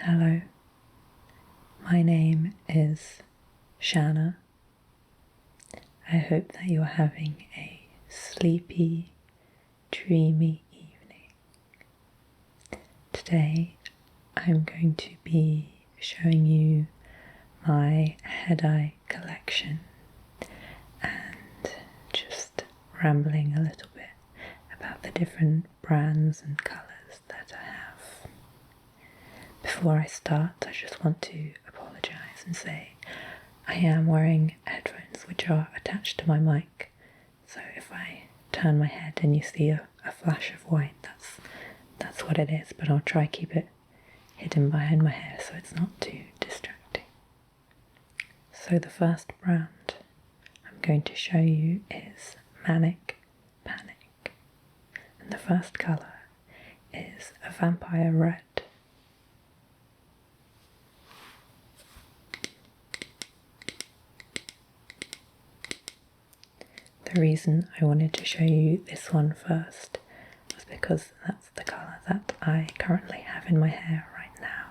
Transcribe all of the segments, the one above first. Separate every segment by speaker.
Speaker 1: Hello, my name is Shana. I hope that you're having a sleepy, dreamy evening. Today I'm going to be showing you my head-eye collection and just rambling a little bit about the different brands and colours that I have. Before I start, I just want to apologise and say I am wearing headphones which are attached to my mic, so if I turn my head and you see a flash of white, that's what it is, but I'll try to keep it hidden behind my hair so it's not too distracting. So the first brand I'm going to show you is Manic Panic, and the first colour is a vampire red. The reason I wanted to show you this one first was because that's the colour that I currently have in my hair right now.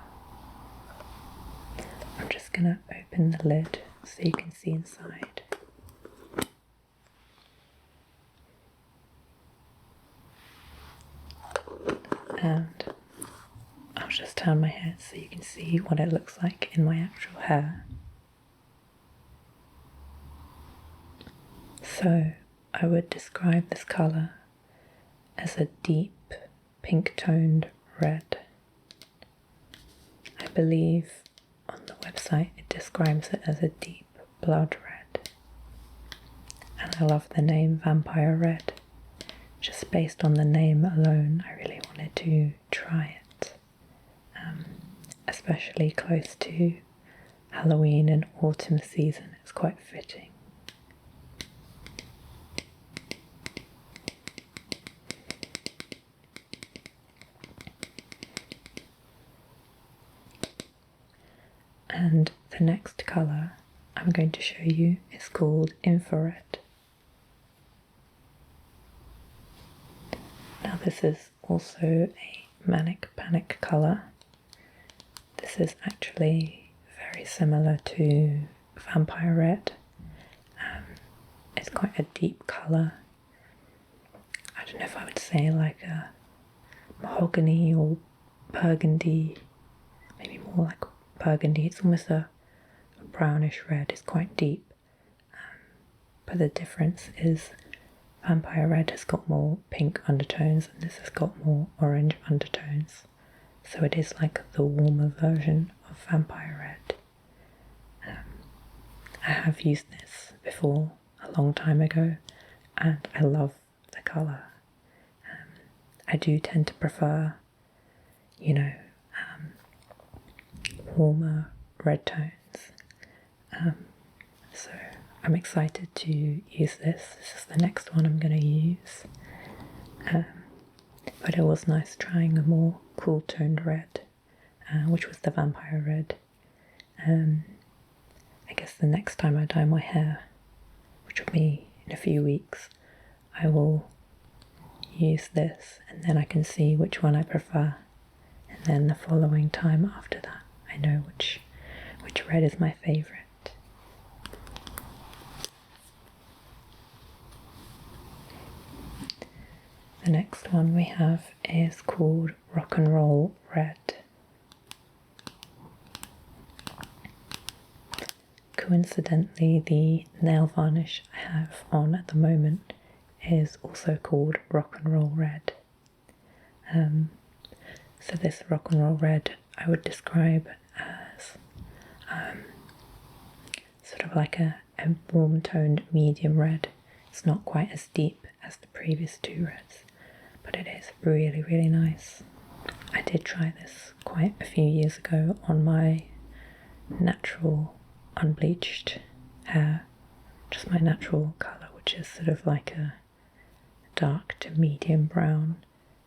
Speaker 1: I'm just going to open the lid so you can see inside. And I'll just turn my head so you can see what it looks like in my actual hair. So I would describe this colour as a deep pink-toned red. I believe on the website it describes it as a deep blood red. And I love the name Vampire Red. Just based on the name alone, I really wanted to try it. Especially close to Halloween and autumn season, it's quite fitting. And the next colour I'm going to show you is called Infrared. Now this is also a Manic Panic colour. This is actually very similar to Vampire Red. It's quite a deep colour. I don't know if I would say like a mahogany or burgundy, maybe more like burgundy. It's almost a brownish red. It's quite deep, but the difference is Vampire Red has got more pink undertones and this has got more orange undertones, so it is like the warmer version of Vampire Red. I have used this before a long time ago and I love the colour. I do tend to prefer, warmer red tones. So I'm excited to use this. This is the next one I'm going to use. But it was nice trying a more cool toned red, which was the Vampire Red. I guess the next time I dye my hair, which will be in a few weeks, I will use this and then I can see which one I prefer. And then the following time after that, I know which red is my favourite. The next one we have is called Rock and Roll Red. Coincidentally, the nail varnish I have on at the moment is also called Rock and Roll Red. So this Rock and Roll Red I would describe as sort of like a warm toned medium red. It's not quite as deep as the previous two reds, but it is really, really nice. I did try this quite a few years ago on my natural unbleached hair, just my natural colour, which is sort of like a dark to medium brown,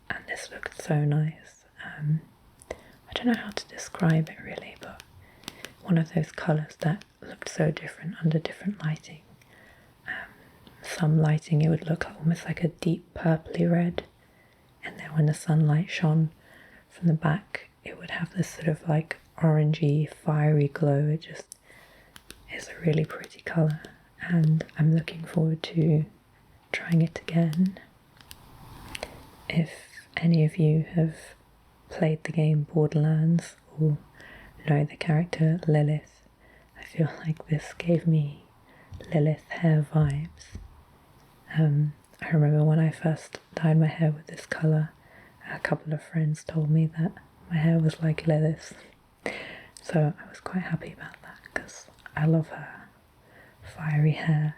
Speaker 1: and this looked so nice. I don't know how to describe it really, but one of those colours that looked so different under different lighting. Some lighting it would look almost like a deep purpley red, and then when the sunlight shone from the back it would have this sort of like orangey, fiery glow. It just is a really pretty colour, and I'm looking forward to trying it again. If any of you have played the game Borderlands or know the character Lilith, I feel like this gave me Lilith hair vibes. I remember when I first dyed my hair with this colour, a couple of friends told me that my hair was like Lilith's, so I was quite happy about that because I love her fiery hair.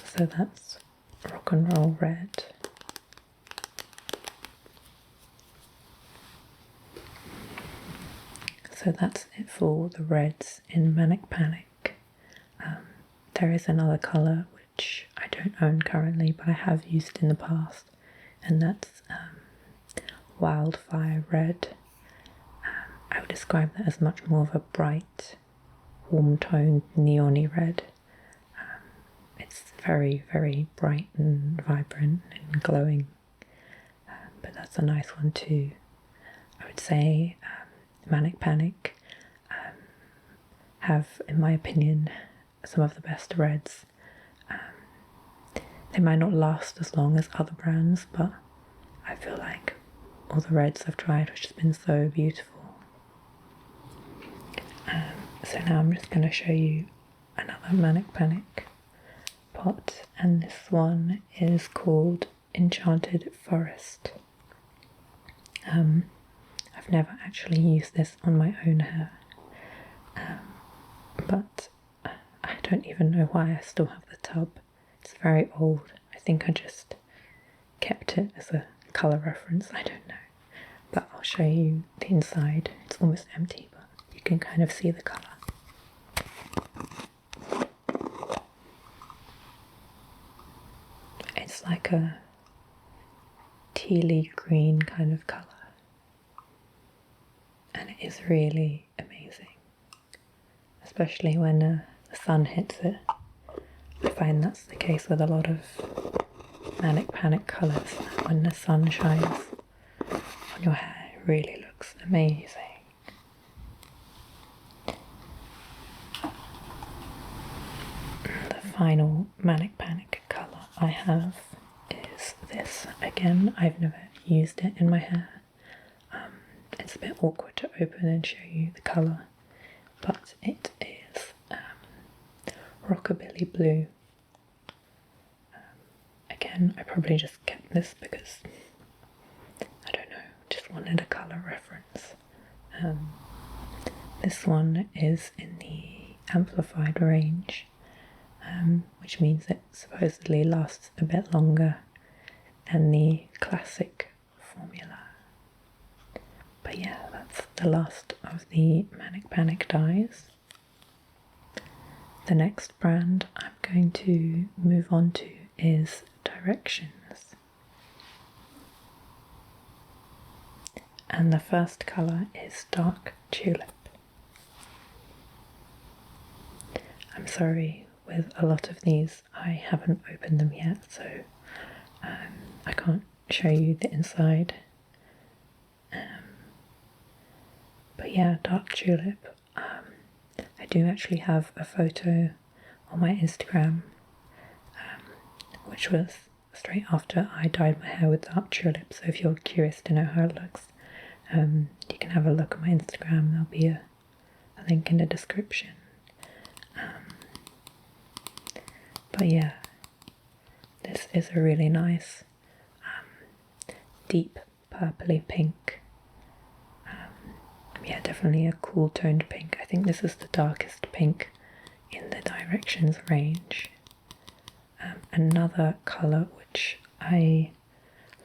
Speaker 1: So that's Rock and Roll Red. So that's it for the reds in Manic Panic. There is another colour which I don't own currently, but I have used in the past, and that's Wildfire Red. I would describe that as much more of a bright, warm-toned, neon-y red. It's very, very bright and vibrant and glowing, but that's a nice one too. I would say Manic Panic have, in my opinion, some of the best reds. They might not last as long as other brands, but I feel like all the reds I've tried have just been so beautiful. So now I'm just going to show you another Manic Panic pot, and this one is called Enchanted Forest. I've never actually used this on my own hair, but I don't even know why I still have the tub. It's very old. I think I just kept it as a colour reference, I don't know. But I'll show you the inside. It's almost empty, but you can kind of see the colour. It's like a tealy green kind of colour, and it is really amazing, especially when the sun hits it. I find that's the case with a lot of Manic Panic colours. When the sun shines on your hair, it really looks amazing. The final Manic Panic colour I have is this. Again, I've never used it in my hair. It's a bit awkward to open and show you the colour, but it is Rockabilly Blue. Again, I probably just kept this because, I don't know, just wanted a colour reference. This one is in the amplified range, which means it supposedly lasts a bit longer than the classic formula. But yeah, that's the last of the Manic Panic dyes. The next brand I'm going to move on to is Directions. And the first colour is Dark Tulip. I'm sorry, with a lot of these I haven't opened them yet, so I can't show you the inside. But yeah, Dark Tulip. I do actually have a photo on my Instagram, which was straight after I dyed my hair with Dark Tulip, so if you're curious to know how it looks, you can have a look at my Instagram. There'll be a link in the description. But yeah, this is a really nice deep purpley pink. Yeah, definitely a cool toned pink. I think this is the darkest pink in the Directions range. Another colour which I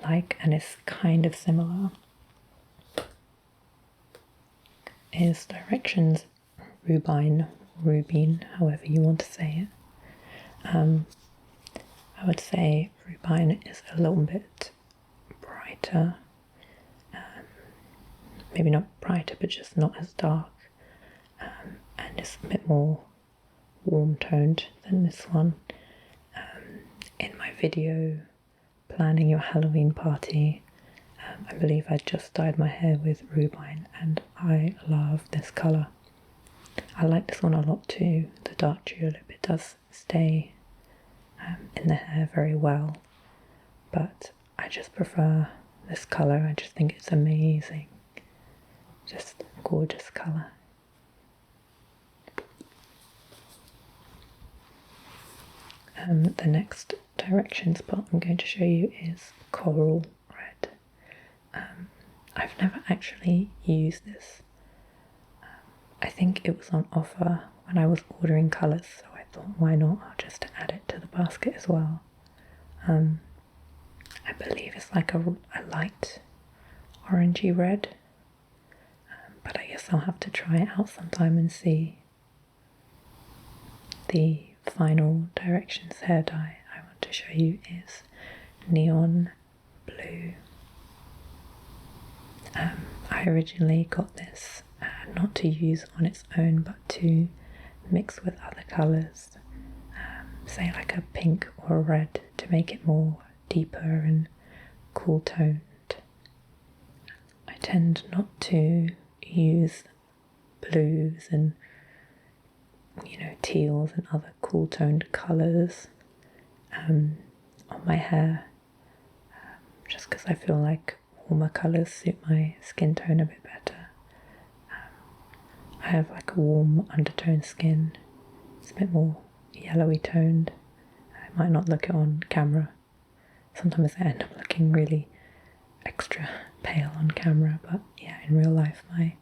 Speaker 1: like and is kind of similar is Directions Rubine, however you want to say it. I would say Rubine is a little bit brighter. Maybe not brighter, but just not as dark, and it's a bit more warm-toned than this one. In my video planning your Halloween party, I believe I just dyed my hair with rubine, and I love this colour. I like this one a lot too, the dark tulip. It does stay in the hair very well, but I just prefer this colour. I just think it's amazing. Just gorgeous colour. The next direction spot I'm going to show you is coral red. I've never actually used this. I think it was on offer when I was ordering colours, so I thought, why not? I'll just add it to the basket as well. I believe it's like a light orangey red, but I guess I'll have to try it out sometime and see. The final directions hair dye I want to show you is neon blue. I originally got this not to use on its own, but to mix with other colours, say like a pink or a red, to make it more deeper and cool toned. I tend not to use blues and teals and other cool toned colours on my hair, just because I feel like warmer colours suit my skin tone a bit better. I have like a warm undertone skin. It's a bit more yellowy toned. I might not look it on camera. Sometimes I end up looking really extra pale on camera, but yeah, in real life my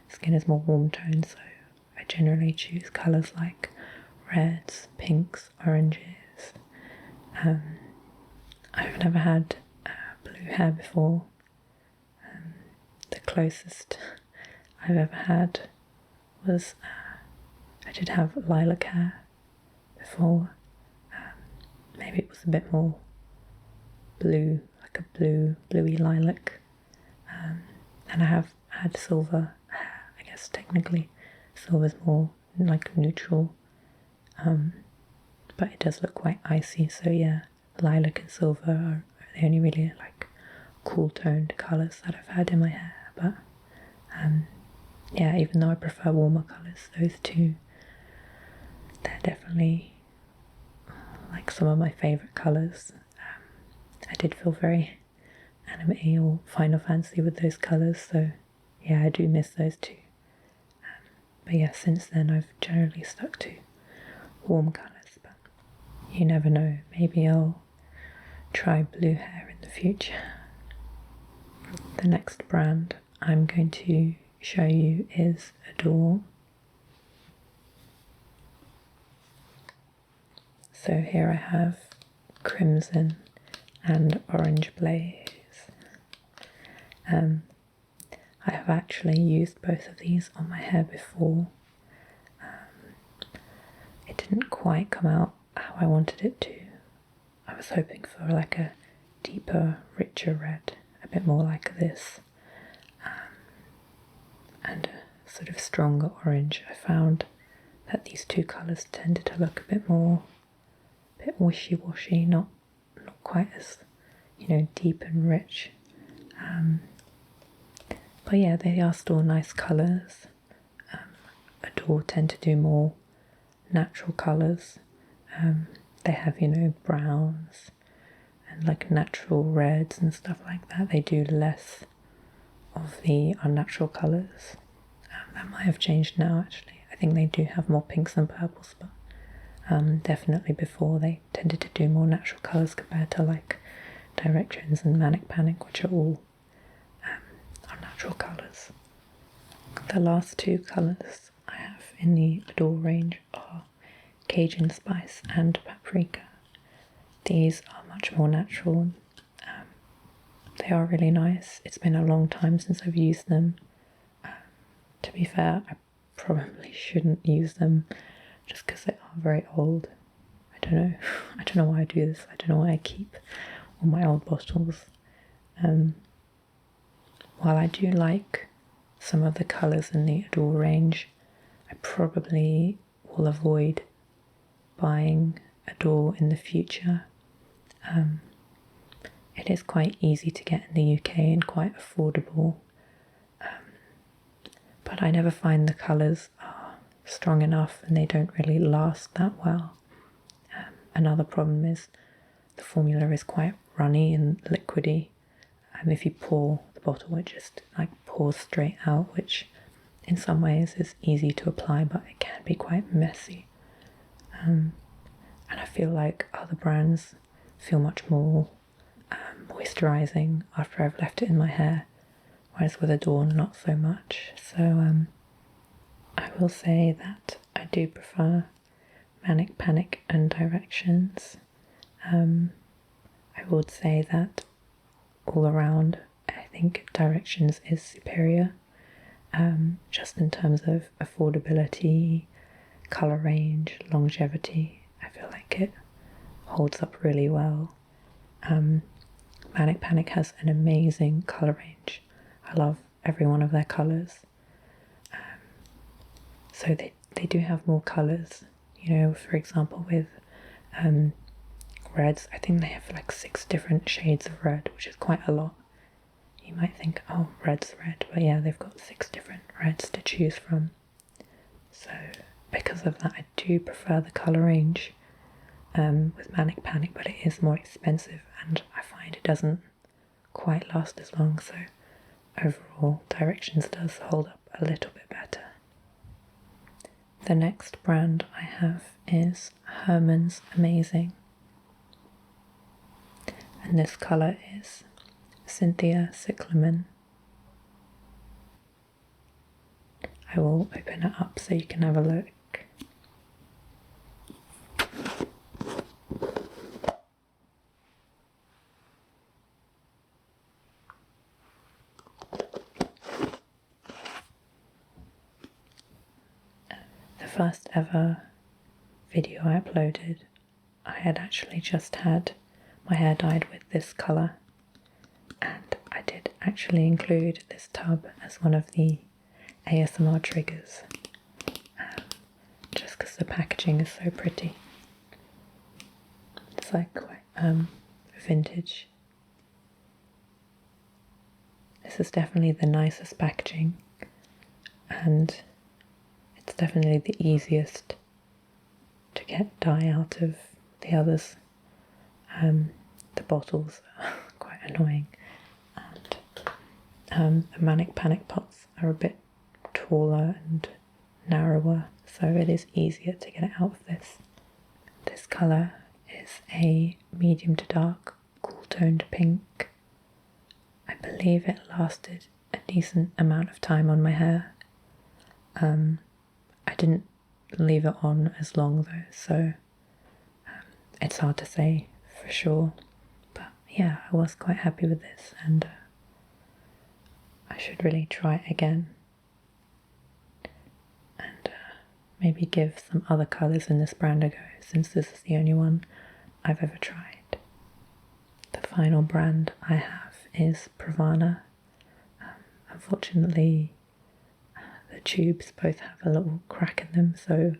Speaker 1: skin is more warm toned, so I generally choose colours like reds, pinks, oranges. I've never had blue hair before. The closest I've ever had was I did have lilac hair before. Maybe it was a bit more blue, like a bluey lilac. And I have had silver hair. I guess technically silver's more like neutral, but it does look quite icy, so yeah, lilac and silver are the only really like cool toned colours that I've had in my hair. But yeah, even though I prefer warmer colours, those two, they're definitely like some of my favourite colours. I did feel very anime or Final Fantasy with those colours, so yeah, I do miss those two. But yeah, since then I've generally stuck to warm colours, but you never know, maybe I'll try blue hair in the future. The next brand I'm going to show you is Adore. So here I have Crimson and Orange Blaze. I have actually used both of these on my hair before. It didn't quite come out how I wanted it to. I was hoping for like a deeper, richer red, a bit more like this, and a sort of stronger orange. I found that these two colours tended to look a bit wishy-washy, not quite as, deep and rich. But yeah, they are still nice colours. Adore tend to do more natural colours. They have, browns and like natural reds and stuff like that. They do less of the unnatural colours. That might have changed now, actually. I think they do have more pinks and purples, but definitely before they tended to do more natural colours compared to like Directions and Manic Panic, which are all unnatural colours. The last two colours I have in the Adore range are Cajun Spice and Paprika. These are much more natural. They are really nice. It's been a long time since I've used them. To be fair, I probably shouldn't use them just because they are very old. I don't know. I don't know why I do this. I don't know why I keep all my old bottles. While I do like some of the colours in the Adore range, I probably will avoid buying Adore in the future. it is quite easy to get in the UK and quite affordable, but I never find the colours are strong enough and they don't really last that well. Another problem is the formula is quite runny and liquidy. If you pour the bottle, it just like pours straight out, which in some ways is easy to apply, but it can be quite messy. And I feel like other brands feel much more moisturising after I've left it in my hair, whereas with Adorn not so much. So I will say that I do prefer Manic Panic and Directions. I would say that all around I think Directions is superior, just in terms of affordability, colour range, longevity. I feel like it holds up really well. Manic Panic has an amazing colour range. I love every one of their colours. So they do have more colours. You know, for example, with reds, I think they have like 6 different shades of red, which is quite a lot. You might think, oh, red's red, but yeah, they've got 6 different reds to choose from. So because of that, I do prefer the colour range with Manic Panic, but it is more expensive and I find it doesn't quite last as long. So overall, Directions does hold up a little bit better. The next brand I have is Herman's Amazing, and this colour is Cynthia Cyclamen. I will open it up so you can have a look. The first ever video I uploaded, I had actually just had my hair dyed with this colour, and I did actually include this tub as one of the ASMR triggers, just because the packaging is so pretty. It's like quite vintage. This is definitely the nicest packaging, and it's definitely the easiest to get dye out of the others. The bottles are quite annoying, and the Manic Panic pots are a bit taller and narrower, so it is easier to get it out of this. This colour is a medium to dark, cool toned pink. I believe it lasted a decent amount of time on my hair. I didn't leave it on as long though, so it's hard to say for sure. But yeah, I was quite happy with this, and I should really try it again. And maybe give some other colours in this brand a go, since this is the only one I've ever tried. The final brand I have is Pravana. Unfortunately, the tubes both have a little crack in them, so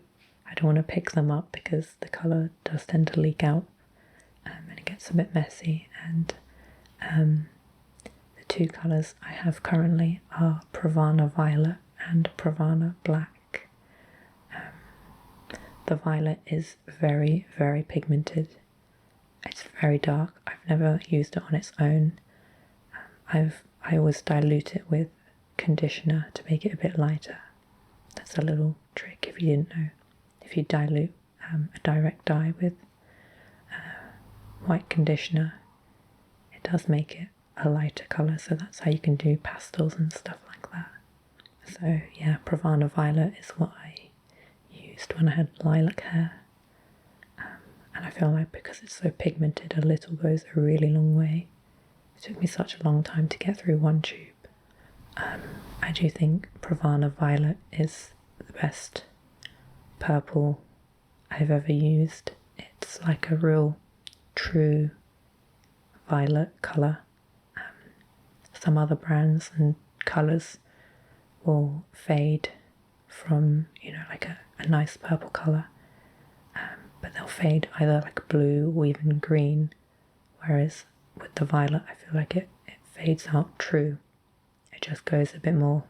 Speaker 1: I don't want to pick them up because the colour does tend to leak out, and it gets a bit messy. And the 2 colours I have currently are Pravana Violet and Pravana Black. The violet is very, very pigmented. It's very dark. I've never used it on its own. I always dilute it with conditioner to make it a bit lighter. That's a little trick if you didn't know. If you dilute a direct dye with white conditioner, it does make it a lighter colour, so that's how you can do pastels and stuff like that. So yeah, Pravana Violet is what I used when I had lilac hair, and I feel like because it's so pigmented, a little goes a really long way. It took me such a long time to get through one tube. I do think Pravana Violet is the best purple I've ever used. It's like a real true violet colour. Some other brands and colours will fade from, you know, like a nice purple colour, but they'll fade either like blue or even green, whereas with the violet, I feel like it fades out true. It just goes a bit more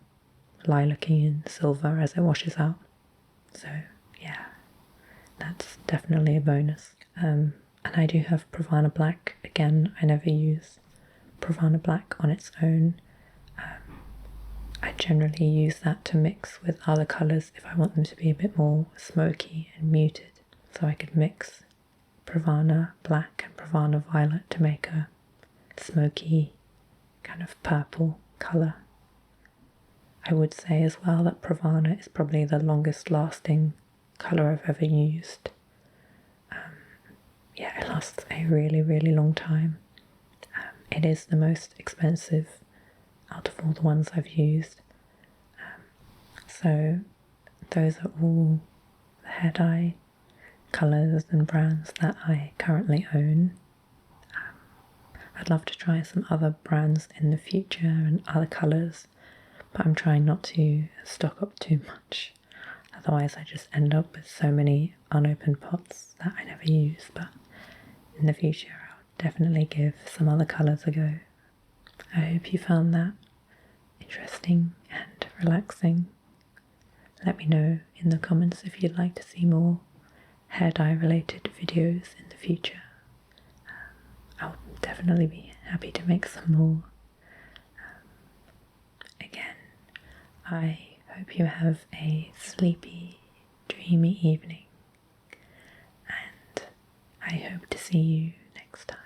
Speaker 1: lilac-y and silver as it washes out. So yeah, that's definitely a bonus. And I do have Pravana black. Again, I never use Pravana black on its own. I generally use that to mix with other colours if I want them to be a bit more smoky and muted. So I could mix Pravana black and Pravana violet to make a smoky kind of purple colour. I would say as well that Pravana is probably the longest lasting colour I've ever used. Yeah, it lasts a really, really long time. It is the most expensive out of all the ones I've used. So those are all the hair dye colours and brands that I currently own. I'd love to try some other brands in the future and other colours, but I'm trying not to stock up too much. Otherwise I just end up with so many unopened pots that I never use. But in the future I'll definitely give some other colours a go. I hope you found that interesting and relaxing. Let me know in the comments if you'd like to see more hair dye related videos in the future. I'll definitely be happy to make some more. Again, I hope you have a sleepy, dreamy evening, and I hope to see you next time.